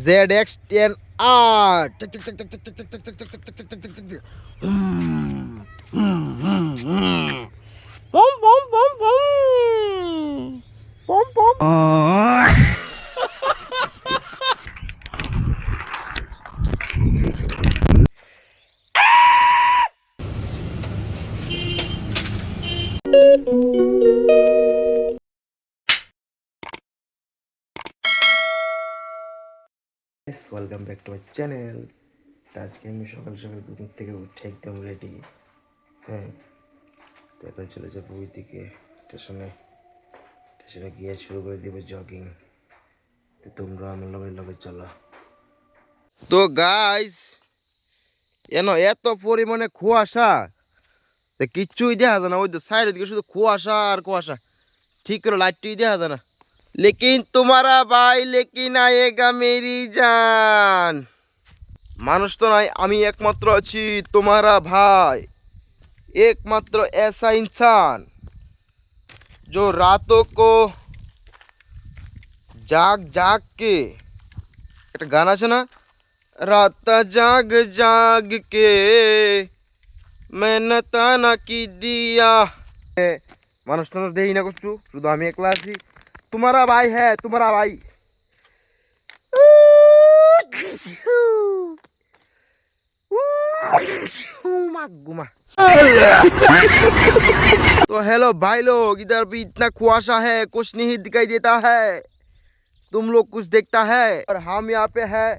ZX10R. Pom pom pom pom. Pom pom. Welcome back to my channel. তো আজকে আমি সকাল সকাল ঘুম থেকে উঠে একদম রেডি। হ্যাঁ, তো এখন চলে যাবো ওই দিকে স্টেশনে গিয়ে শুরু করে দেবো জগিং। তো তোমরা আমার লগে লগে চলো। তো গাইস, এত পরিমাণে কুয়াশা, তো কিচ্ছুই দেখা যায় না। ওই তো সাইডের দিকে শুধু কুয়াশা আর কুয়াশা, ঠিক করে লাইটটি দেখা যায় না। लेकिन तुम्हारा भाई लेकिन आएगा मेरी जान। মানুষ তো নাই, আমি একমাত্র আছি তোমারা ভাই, একমাত্র ऐसा इंसान जो रातों को जाग जाग के, একটা গান আছে না, রাত জাগ জাগ কে মেহনত না কি দিয়া। মানুষ তো দেই না করছু, শুধু আমি একলা আছি। तुम्हारा भाई है, तुम्हारा भाई। तो हेलो भाई लोग, इधर भी इतना कुआशा है, कुछ नहीं दिखाई देता है। तुम लोग कुछ देखता है और हम यहाँ पे है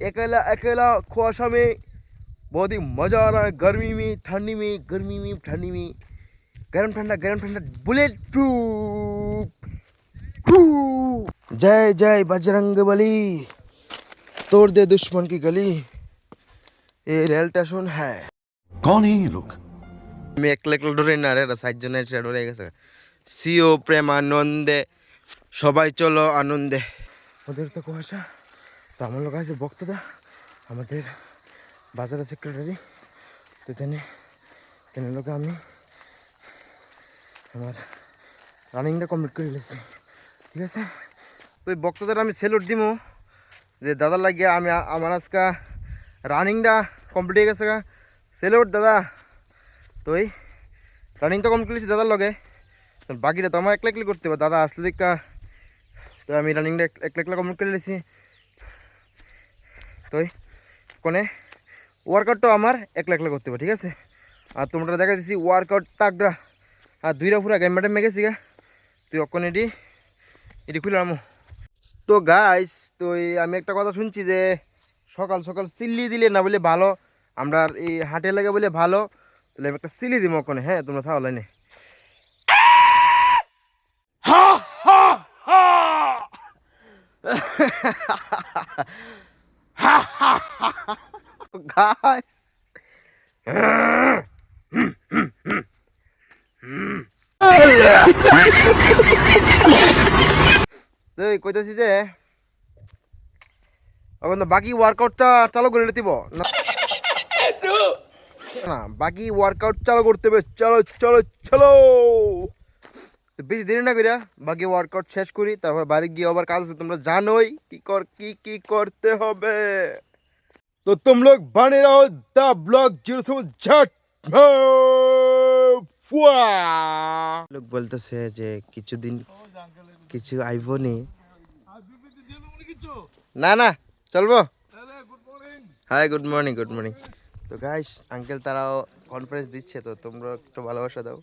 अकेला अकेला कुआशा में। बहुत ही मजा आ रहा है, गर्मी में ठंडी में, गर्मी में ठंडी में, गरम ठंडा बुलेट प्रूफ। जय जय बजरंग बली, तोड़ दे दुश्मन की गली। ये रेल स्टेशन है। कौन है ये लोग? मैं একলা একলা ডরে না রে, সাতজনের সে ডরে গেছে। সিও প্রেমানন্দে, সবাই চলো আনন্দে। ওদের তো কুয়াশা, তো আমার লোক আছে বক্তদা, আমাদের বাজারের সেক্রেটারি। তো তেনে লোকে আমি আমার রানিংটা কমপ্লিট করে নিয়েছি, ঠিক আছে। তো এই বক্তাদের আমি সেলুট দিব যে দাদার লাগিয়ে আমি আমার আজকে রানিংটা কমপ্লিট হয়ে গেছে। সেলুট দাদা। তো এই রানিং তো কমপ্লিট হয়েছি দাদার লগে, বাকিটা তো আমার একলা একলি করতে হবে। দাদা আসলে দেখা, তো আমি রানিংটা একলা একলা কমপ্লিট করে নিয়েছি। তো কোনে ওয়ার্কআউটটাও আমার একলা একলা করতে হবে, ঠিক আছে। আর তোমরা দেখা দিচ্ছি ওয়ার্কআউট তাকরা আর দুইটা পুরা গেম ম্যাডাম মেগেছি গা। তুই অক্ষণ এটি খুলে আমো। তো গাইস, তো আমি একটা কথা শুনছি যে সকাল সকাল চিল্লি দিলে না বলে ভালো, আমরা এই হাটে লাগে বলে ভালো। তাহলে আমি একটা চিল্লি দিব ওখানে। হ্যাঁ, তোমরা থাও লাইনে। গাইস, তো কইতেছি যে এখন তো বাকি ওয়ার্কআউটটা চালু করে দিব না, বাকি ওয়ার্কআউট চালু করতে হবে। চলো চলো চলো, বেশি দেরি না করিয়া বাকি ওয়ার্কআউট শেষ করি, তারপর বাড়ি গিয়ে আবার কাজ আছে। তোমরা জানোই কি করতে হবে। তো तुम लोग बने रहो द ब्लॉग 0 লোক বলতেছে যে কিছু আইবো নি। না না চলবো। হাই গুড মর্নিং তো গাইস, আঙ্কেল তারাও কনফারেন্স দিচ্ছে, তো তোমরা একটু ভালোবাসা দাও।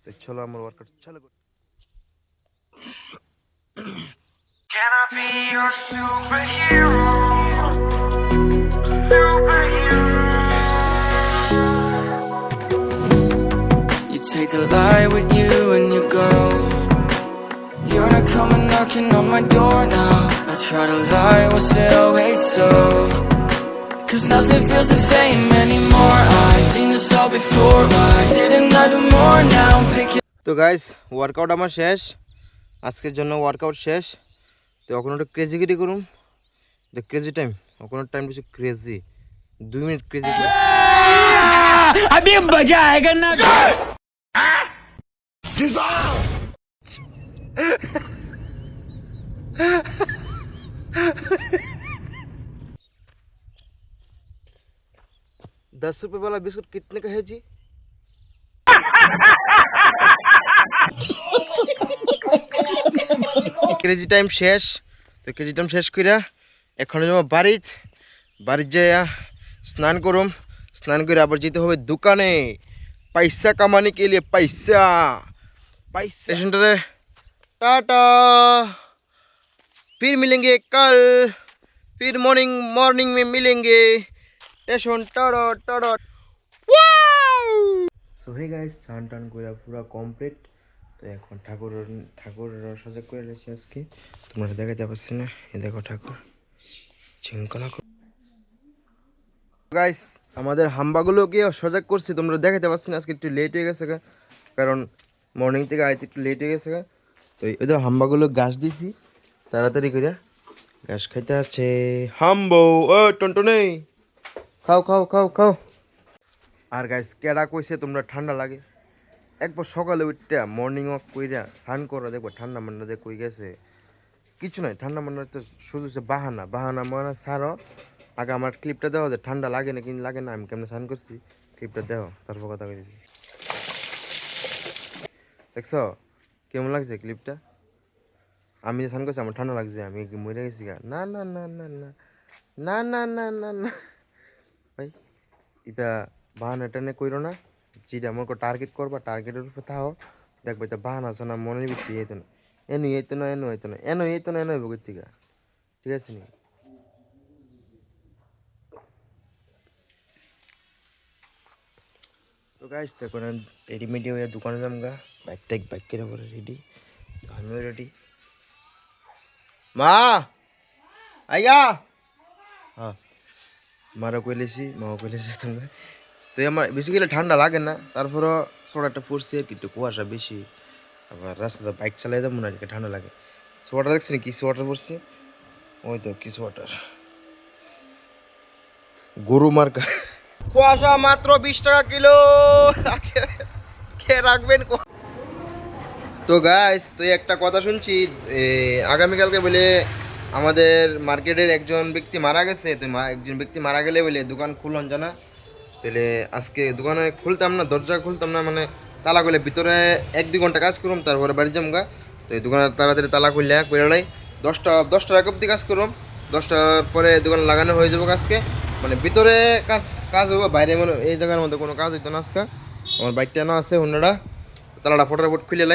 তো চলো আমার ওয়ার্কআউট চলো। Can I be your superhero? You take the light with you and you go. You're not coming knocking on my door now. I try to lie, was it always so? Cause nothing feels the same anymore. I've seen this all before. Why didn't I do more now? I'm picking. তো guys, workout আমার শেষ, আজকের জন্য workout শেষ। তো এখন একটু ক্রেজিগিরি করুন, দ্য ক্রেজি টাইম। এখন টাইম কিছু ক্রেজি 2 মিনিট ক্রেজি। अभी मजा आएगा ना। 10 रुपए वाला बिस्कुट कितने का है जी? ক্রেজি টাইম শেষ। তো ক্রেজি টাইম শেষ কইরা এখন যাবো বাড়িতে যাইয়া স্নান করুম। স্নান করে আবার যেতে হবে দোকানে पैसा कमाने के लिए पैसा सेंटर टाटा। फिर मिलेंगे कल, फिर मॉर्निंग में मिलेंगे स्टेशन टाटा टाटा। सो हे गाइस স্নান টান করে পুরো কমপ্লিট। তো এখন ঠাকুর সজাগ করে রেখেছি আজকে, তোমরা দেখাতে পাচ্ছি না, এই দেখো ঠাকুর চিঙ্কনা। গাইস আমাদের হাম্বাগুলোকে সজাগ করছি, তোমরা দেখাতে পাচ্ছি না, আজকে একটু লেট হয়ে গেছে কারণ মর্নিং থেকে আইতে একটু লেট হয়ে গেছে। তো এই তো হাম্বাগুলো ঘাস দিছি তাড়াতাড়ি করে, ঘাস খাইতে আছে হাম্বো। ও টনটনে খাও খাও খাও খাও। আর গাইস কেডা কইছে তোমরা ঠান্ডা লাগে, একবার সকালে উঠটা মর্নিং ওয়াক কইরা স্নান করা দেখবো ঠান্ডা মান্ডা যে কই গেছে। কিছু নাই, ঠান্ডা মান্ডা তো শুধু বাহানা মানে ছাড়ো। আগে আমার ক্লিপটা দেওয়া যে ঠান্ডা লাগে না কিন্তু লাগে না, আমি কেমন স্নান করছি ক্লিপটা দেওয়া, তারপর কথা কইতেছি। দেখছো কেমন লাগছে ক্লিপটা? আমি যে স্নান করছি আমার ঠান্ডা লাগছে, আমি মরে গেছি গা? না না না না না না না না না না ভাই, এটা বাহানা টানে কইরো না। যেটা আমার টার্গেট করবা টার্গেটের উপর থাও, দেখবো এটা বাহানা আছে না মনের ভিত্তি হইতো না, এনো হইতো না এনো হইতো না এনো হইতো না এনো হইব থেকে, ঠিক আছে নি? তো গাইস দেখো না রেডিমেডি হয়ে দোকানে যামগা, বাইক করে পরে রেডি, আমিও রেডি। মা আইগা, হ্যাঁ মারও কইলেছি মাও কইলেছি তোমরা। তো আমার বেসিক্যালি ঠান্ডা লাগে না, তারপরও সোয়েটারটা পরছি আর কি, একটু কুয়াশা বেশি, আবার রাস্তাতে বাইক চালাই যাবো না, ঠান্ডা লাগে। সোয়েটার দেখছি না কি সোয়েটার পরছি, ওই তো কি সোয়েটার গরু মার্কা। কুয়াশা মাত্র 20 টাকা কিলো, কে রাখবেন? তো গাইস তো একটা কথা শুনছি, আগামীকালকে বলে আমাদের মার্কেটের একজন ব্যক্তি মারা গেছে। তো একজন ব্যক্তি মারা গেলে বলে দোকান খুলন জানা, তাহলে আজকে দোকানে খুলতাম না, দরজা খুলতাম না, মানে তালা খুলে ভিতরে 1-2 ঘন্টা কাজ করুম, তারপরে বাড়ি যামগা। তো এই দোকানে তাড়াতাড়ি তালা খুললে কইরালাই 10টার আগে অব্দি কাজ করুম, 10টার পরে দোকান লাগানো হয়ে যাবো আজকে। মানে ভিতরে কাজ হবো, বাইরে মানে এই জায়গার মধ্যে কোনো কাজ হইতো না আজকে। আমার বাইকটা না আছে অন্যরা, তালাটা ফটাফট খুলে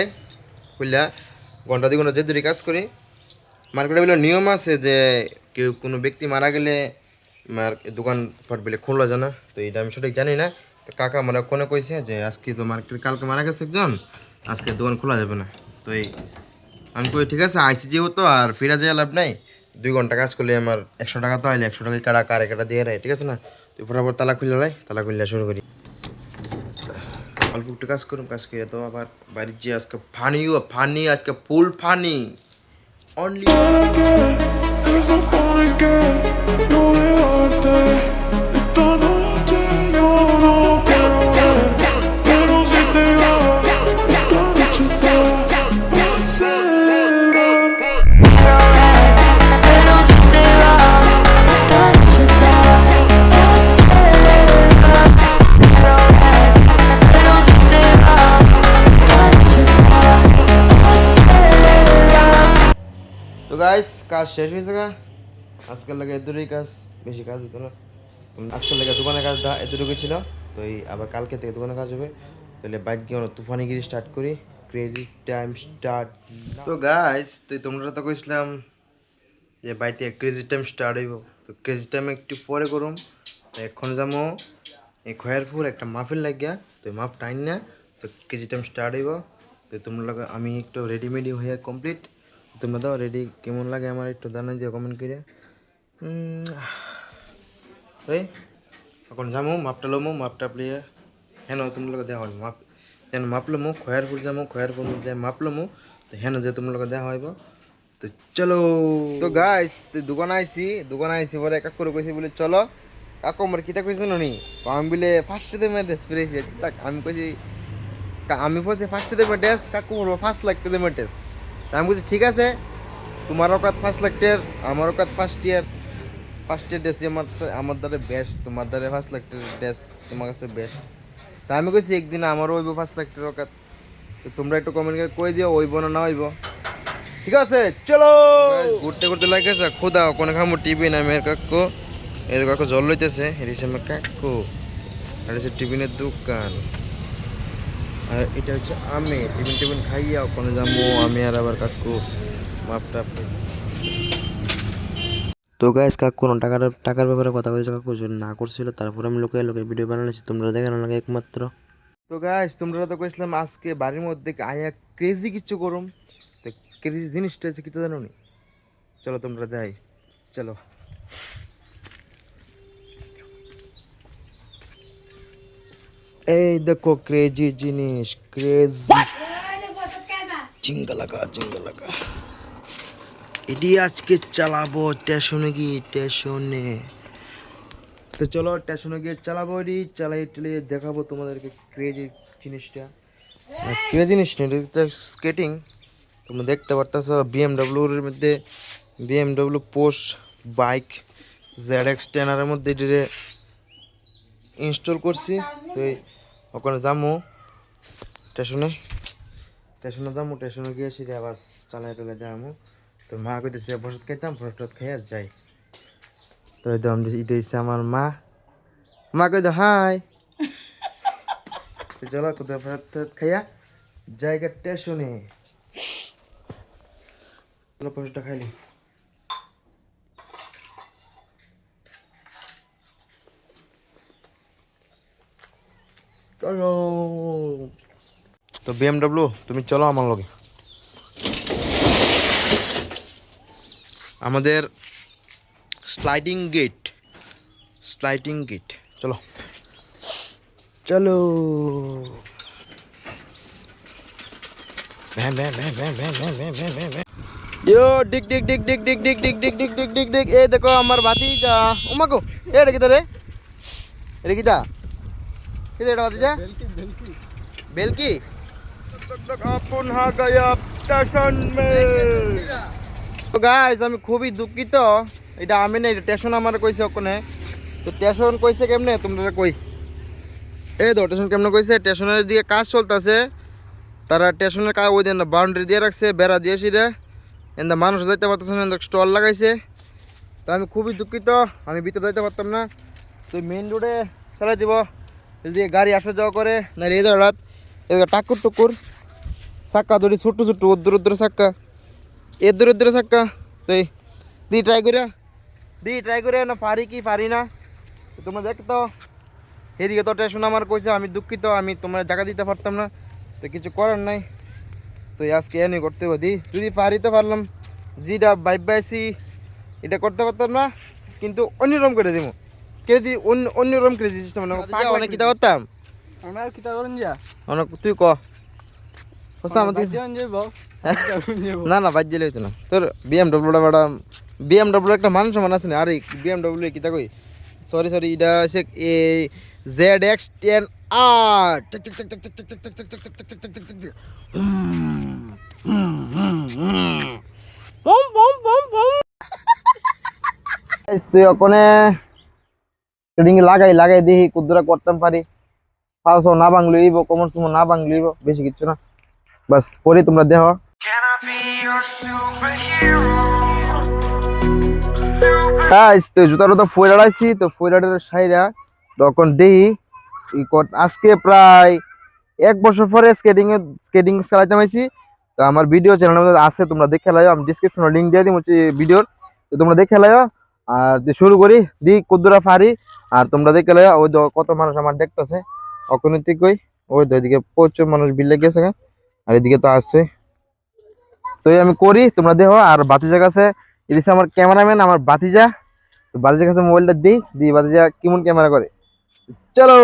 ঘন্টা 2 ঘন্টা যে দূরে কাজ করি। মার্কেটে বলে নিয়ম আছে যে কেউ কোনো ব্যক্তি মারা গেলে দোকান ফট বলে খোলা যায় না। তো এটা আমি সঠিক জানি না, তো কাকা আমরা কোনে কইছে যে আজকে তো মার্কেট কালকে মারা গেছে একজন, আজকে দোকান খোলা যাবে না। তো এই আমি কই ঠিক আছে আইসি যেহেতু আর ফিরা যায় লাভ নাই, 2 ঘন্টা কাজ করলে আমার 100 টাকা তো আইলে 100 টাকা কাটা দিয়ে রায়, ঠিক আছে না? তুই ফটাফট তালা খুললে শুরু করি। অল্প একটু কাজ করুন, কাজ করে তো আবার বাড়ির যে আজকে ফানি আজকে ফুল ফানি অনলি। তো গাইস কাজ শেষ হয়েছে গা, আজকাল লাগে এদুরই কাজ, বেশি কাজ হতো না। আজকাল লাগে দোকানের কাজটা এতটুকু ছিল, তো এই আবার কালকে থেকে দোকানের কাজ হবে। তাহলে বাইক গিয়ে তুফানিগিরি স্টার্ট করি, ক্রেজি টাইম স্টার্ট। তো গাইস তো তোমরা তো কইছিলাম যে বাইতে ক্রেজি টাইম স্টার্ট হইব, তো ক্রেজি টাইম একটু পরে করুম। তো এখন যাবো এই খয়ারপুর একটা মাহফিল লাগিয়া, তো মাপ টাইম না, তো ক্রেজি টাইম স্টার্ট হইব। তো তোমরা আমি একটু রেডিমেডি হয়ে কমপ্লিট, তোমরা দাও রেডি কেমন লাগে আমার একটু জানাই দিও কমেন্ট করে। তাই এখন যাবো মাপটা লমো, মাপটা প্লিয়ে হেন তোমার লোক দেওয়া হয় মাপ, যেন মাপ লমো খয়ারপুর যাবো, খয়ারপুর যাই মাপ লমো, তো হেন যে তোমার লোক দেওয়া হইব। তো চলো। তো গাইস তো দোকান আইসি পরে এক করে কইছি বলে চলো কাকু আমার কিতা কইছে নি, আমি বলে ফার্স্টে দেবে ড্রেস ফিরেছি, আমি কইছি আমি বলছি ফার্স্টে দেবে ড্রেস, কাকু বলবো 1 লাখ দেবে ড্রেস। আমি বলছি ঠিক আছে, তোমার ওকাত 1 লাখ টের, আমার ওকাত 1st ইয়ার, ফার্স্ট ইয়ার ড্রেস আমার দ্বারা বেস্ট, তোমার দ্বারা 5 লাখ টাকার ড্রেস তোমার কাছে বেস্ট। তা আমি কইছি একদিন আমারও হইব 5 লাখ টাকার রকাত। তো তোমরা একটু কমেন্ট করে কই দিও হইব না হইব। ঠিক আছে চলো ঘুরতে ঘুরতে লাগেছে খোদা ওখানে খামো টিভি না মেয়ের কাকু, এই কাকু জল লইতেছে হিসেবে কাকু, আর হচ্ছে টিফিনের দোকান, আর এটা হচ্ছে আমি টিফিন খাইয়া ওখানে যাবো আমি আর আবার কাকু মাপটা। তো গাইস কাকু কোনো টাকার ব্যাপারে কথা বলছে, কাকু যদি না করছিল তারপর আমি লোকে লোকে ভিডিও বানাইছি, তোমরা দেখে না লাগে একমাত্র। তো গাইস তোমরা তো কইছিলাম আজকে বাড়ির মধ্যে আয়া ক্রেজি কিছু করুম, তো ক্রেজি জিনিসটা হচ্ছে কি তো জানো নি? চলো তোমরা যাই, চলো। এই দেখো ক্রেজি জিনিস, ক্রেজি চিঙ্গা লাগা এটি আজকে চালাবো স্টেশনে গিয়ে, স্টেশনে। তো চলো স্টেশনে গিয়ে চালাবো, এটি চালাই টালিয়ে দেখাবো তোমাদেরকে ক্রেজি জিনিসটা। ক্রেজি জিনিস নেই, এটা স্কেটিং। তোমরা দেখতে পারতেছো বিএমডাব্লিউর মধ্যে, বিএমডাব্লিউ পোস্ট বাইক ZX10 মধ্যে এটিরে ইনস্টল করছি। তো ওখানে যাবো স্টেশনে, যাবো স্টেশনে গিয়ে সেটা আবার চালাই টালাই যাবো। তো মা কইতেছে প্রসাদ খাইতাম, প্রসাদ খাইয়া যাই। তো এটা হচ্ছে আমার মা, মা কই দো হাই। তো চলো কোথাও প্রসাদ খাইয়া জায়গা স্টেশনে, চলো প্রসাদটা খাইলি। চলো তো বিএমডাব্লিউ তুমি চলো আমার লগে, আমাদের স্লাইডিং গেট, চলো চলো। ইয়ো ডিক ডিক ডিক ডিক ডিক ডিক ডিক ডিক ডিক ডিক ডিক ডিক, এই দেখো আমার ভাতিজা। ওমাগো এ রে কিতা রে, রে কিতা কিতা এটা ভাতিজা বেলকি আপন হা গায়া স্টেশন মে। তো গাইস আমি খুবই দুঃখিত, এটা আমি না, এটা স্টেশন আমার কইছে ওখানে। তো স্টেশন কইছে কেমনে তোমরা কই, এই তো স্টেশন কেমনে কইছে, স্টেশনের দিকে কাজ চলতেছে, তারা স্টেশনের কাজ ওই দিন বাউন্ডারি দিয়ে রাখছে, বেড়া দিয়ে সিরে এন্দা মানুষ যাইতে পারতেছে না, স্টল লাগাইছে। তো আমি খুবই দুঃখিত, আমি ভিতরে যাইতে পারতাম না। তো মেইন রোডে চালাই দিব, যদি গাড়ি আসা যাওয়া করে না এই রাত টাকুর টুকুর চাক্কা ধরি ছোট্ট ছোট্ট উদ্দুর চাক্কা, এদ্দুর চাক্কা। তো দি ট্রাই করে না পারি কি পারি না, তোমরা দেখতো এদিকে তো স্টেশন আমার কইছে, আমি দুঃখিত, আমি তোমরা জায়গা দিতে পারতাম না, তো কিছু করার নাই। তো আজকে এনে করতে হবে, যদি পারি তো পারলাম, যেটা বাইসি এটা করতে পারতাম না, কিন্তু অন্যরকম করে দিব ক্রেজি, অন্যরকম ক্রেজি সিস্টেম অনেক কিতা করতাম। তুই ক না না বাদ দিলে হইতো না, তোর বিএমডাব্লিউটা বেটা, বিএমডাব্লিউ একটা মানুষ মান আছে না, আরে বিএমডাব্লিউ কিতা কই, সরি এটা হচ্ছে এই ZX10R। তুই ওখানে লাগাই দেখি কুদ্দুরা করতাম পারি, পাঁচশো না বাংলিব কমন সময় না বাংলিব, বেশি কিছু না, বাস পরে তোমরা দেহ। তো জুতাটা তো ফয়রাড়াইছি, তো ফয়রাড়ের সাইরা তখন দেখি আজকে প্রায় 1 বছর পরে স্কেটিং চালাইতে পারছি। তো আমার ভিডিও চ্যানেলের মধ্যে আছে, তোমরা দেখে লাইও, আমি ডিসক্রিপশনে লিঙ্ক দিয়ে দিই হচ্ছে ভিডিওর, তো তোমরা দেখে লাইও। আর শুরু করি দি কুদ্দুরা পারি, আর তোমরা দেখে লাইও। ওই কত মানুষ আমার দেখতেছে অর্থনৈতিক, ওই ওইদিকে প্রচুর মানুষ বিলে গেছে, আর এদিকে তো আসছে। তো আমি করি তোমরা দেখো। আর বাতিজার কাছে এদিকে আমার ক্যামেরাম্যান, আমার বাতিজা, বাতিজার কাছে মোবাইলটা দিই বাতিজা কেমন ক্যামেরা করে। চলো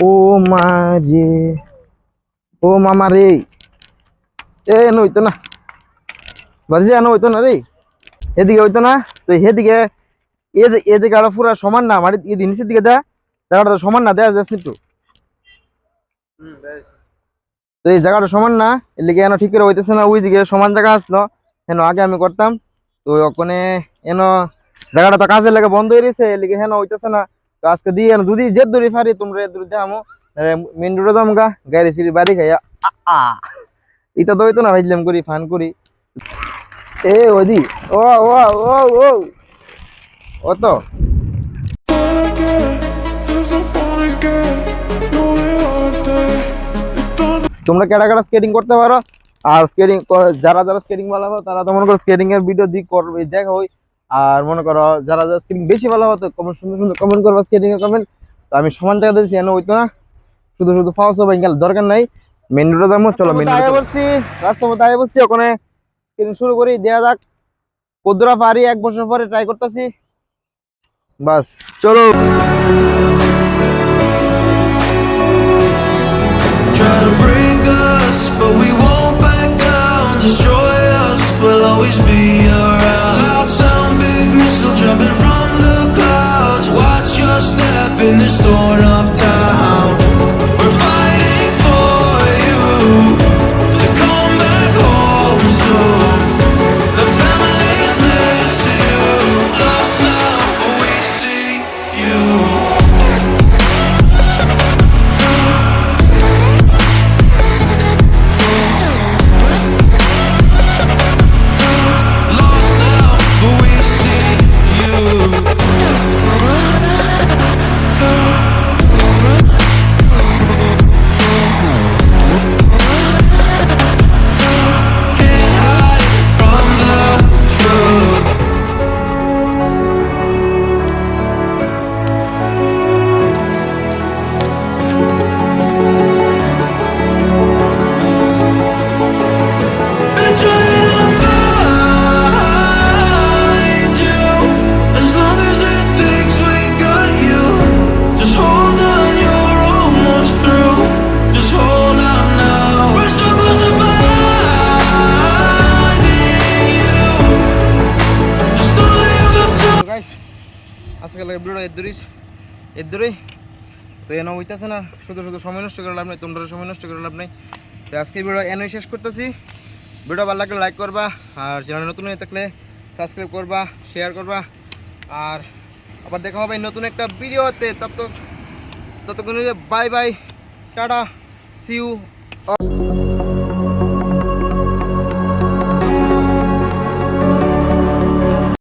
ও মারে, ও মামা রে, এ হইতো না বাতিজা, হইতো না রে, এদিকে হইতো না। তো সেদিকে এই জায়গাটা পুরো সমান না, আমার নিচের দিকে দেয়া জায়গাটা সমান না, দেয়া যাচ্ছে একটু। তো এই জায়গাটা সমান না, এর লিগে ঠিক করে হইতেছে না, ওই দিকে সমান জায়গা আসলো, হেন আগে আমি করতাম। তো ওখানে এন জায়গাটা তো কাজের লাগে বন্ধ হয়ে গেছে এলিগে হেন হইতেছে না। তো আজকে দিয়ে যদি যে দূরে ফারি তোমরা দূরে যাবো মেন রোডে যাবো গা গাড়ি সিঁড়ি বাড়ি খাইয়া এটা তো হইতো না ভাইলাম করি ফান করি এ ওদি ও ও ও ও ও তো তোমরা কেডা কেডা স্কেটিং করতে পারো আর স্কেটিং যারা যারা স্কেটিং ভালো হবে তারা তো মনে করো স্কেটিং এর ভিডিও দিক করবে দেখা হই। আর মনে করো যারা যারা স্কেটিং বেশি ভালো হবে তো কমেন্ট সুন্দর সুন্দর কমেন্ট করবা স্কেটিং এর কমেন্ট। তো আমি সমান জায়গা দিয়েছি এনে হইতো না শুধু শুধু ফাউস হবে গেল দরকার নাই মেন রোডে যাবো চলো মেন রোডে বসছি রাস্তার মধ্যে আগে বসছি ওখানে স্কেটিং শুরু করি দেয়া যাক কদ্দুরা পারি 1 বছর পরে ট্রাই করতেছি বাস চলো। Try to break us, but we won't back down. Destroy us, we'll always be around. Loud sound, big missile jumping from the clouds. Watch your step in this torn up town. We're fighting for you to come back home soon. The family's missing you. Lost now, but we see you. আজকে লাগে ভিডিওটা এর দূরেই তো এনে হইতেছে না শুধু শুধু সময় নষ্ট করে লাভ নেই তোমরা সময় নষ্ট করে লাভ নেই। তো আজকে ভিডিও এনে শেষ করতেছি। ভিডিও ভালো লাগলে লাইক করবা আর চ্যানেল নতুন হয়ে থাকলে সাবস্ক্রাইব করবা শেয়ার করবা আর আবার দেখা হবে নতুন একটা ভিডিওতে ততক্ষণ bye bye tata see you.